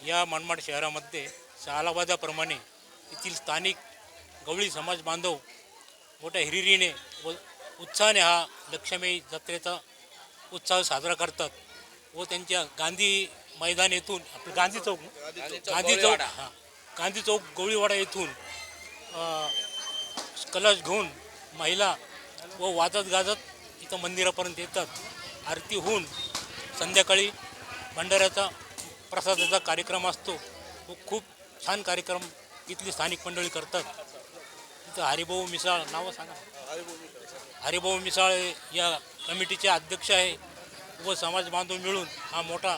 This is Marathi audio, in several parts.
या मनमाड शहरामध्ये 6 वाजल्याप्रमाणे येथील स्थानिक गवळी समाज बांधव मोठ्या हिरिरीने व उत्साहाने हा लक्ष्मी जत्रेचा उत्सव साजरा करतात व त्यांच्या गांधी मैदान येथून आपलं गांधी चौक गांधी चौक गवळीवाडा येथून कलश घेऊन महिला व वाजत गाजत इथं मंदिरापर्यंत येतात. आरती होऊन संध्याकाळी भंडाऱ्याचा प्रसादाचा कार्यक्रम असतो व खूप छान कार्यक्रम इथली स्थानिक मंडळी करतात. इथं हरिभाऊ मिसाळ नावं सांगा. हरिभाऊ मिसाळ या कमिटीचे अध्यक्ष आहे व समाज बांधव मिळून हा मोठा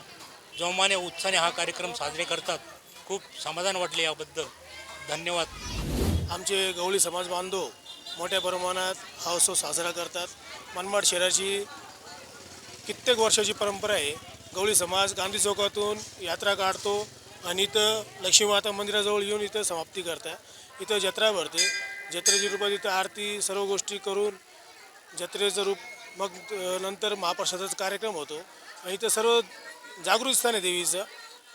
जोमाने उत्साहाने हा कार्यक्रम साजरे करतात. खूप समाधान वाटले याबद्दल. धन्यवाद. आमचे गवळी समाज बांधव मोठ्या प्रमाणात हा उत्सव साजरा करतात. मनमाड शहराची कित्येक वर्षाची परंपरा आहे. गवळी समाज गांधी चौकातून यात्रा काढतो आणि इथं लक्ष्मीमाता मंदिराजवळ येऊन इथं समाप्ती करतात. इथं जत्रा भरते. जत्रेच्या रूपात इथं आरती सर्व गोष्टी करून जत्रेचं रूप मग नंतर महाप्रसादाचा कार्यक्रम होतो. आणि इथं सर्व जागृत स्थान आहे देवीचं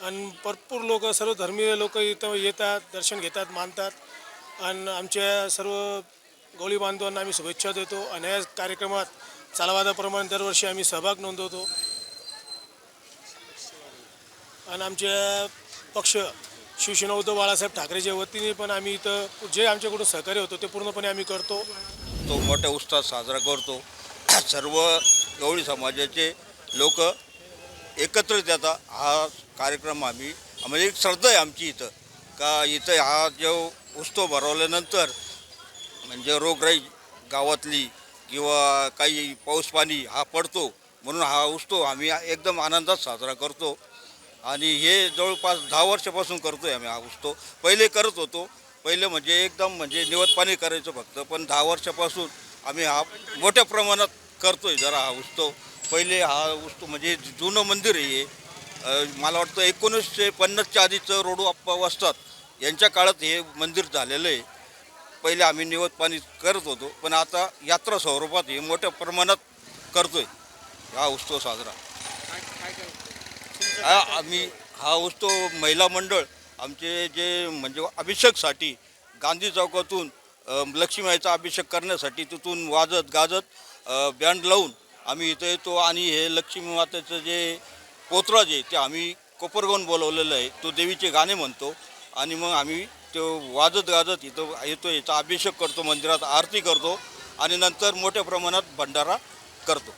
आणि भरपूर लोक सर्व धर्मीय लोक इथं येतात, दर्शन घेतात, मानतात. आणि आमच्या सर्व गवळी बांधवांना आम्ही शुभेच्छा देतो. आणि या कार्यक्रमात चालवादाप्रमाणे दरवर्षी आम्ही सहभाग नोंदवतो. आणि आमच्या पक्ष शिवसेना उद्धव बाळासाहेब ठाकरेच्या वतीने पण आम्ही इथं जे आमच्याकडून सहकार्य होतं ते पूर्णपणे आम्ही करतो. तो मोठ्या उत्साहात साजरा करतो. सर्व गवळी समाजाचे लोक एकत्रित येतात. हा कार्यक्रम आम्ही म्हणजे एक श्रद्धा आहे आमची इथं का इथं हा जो उत्सव भरवल्यानंतर म्हणजे रोगराई गावातली किंवा काही पाऊस पाणी हा पडतो म्हणून हा उत्सव आम्ही एकदम आनंदात साजरा करतो. आणि हे जवळपास 10 वर्षापासून करतो आहे आम्ही हा उत्सव. पहिले करत होतो, पहिले म्हणजे एकदम म्हणजे निवत पाणी करायचं फक्त, पण 10 वर्षापासून आम्ही हा मोठ्या प्रमाणात करतो आहे जरा हा उत्सव. पहिले हा उत्सव म्हणजे जुनं मंदिर आहे. मला वाटतं 1950च्या आधीचं रोडू आप्पा वस्तात यांच्या काळात हे मंदिर झालेलं आहे. पहिले आम्ही निवत पाणी करत होतो, पण आता यात्रा स्वरूपात हे मोठ्या प्रमाणात करतो आहे हा उत्सव साजरा. आम्ही हा उत्सव महिला मंडळ आमचे जे म्हणजे अभिषेकसाठी गांधी चौकातून लक्ष्मीमाईचा अभिषेक करण्यासाठी तिथून वाजत गाजत बँड लावून आम्ही इथं येतो. आणि हे लक्ष्मी मातेचं जे पोतराज आहे ते आम्ही कोपरगावून बोलवलेलं आहे. तो देवीचे गाणे म्हणतो आणि मग आम्ही तो वाजत गाजत इथं येतो, याचा अभिषेक करतो, मंदिरात आरती करतो आणि नंतर मोठ्या प्रमाणात भंडारा करतो.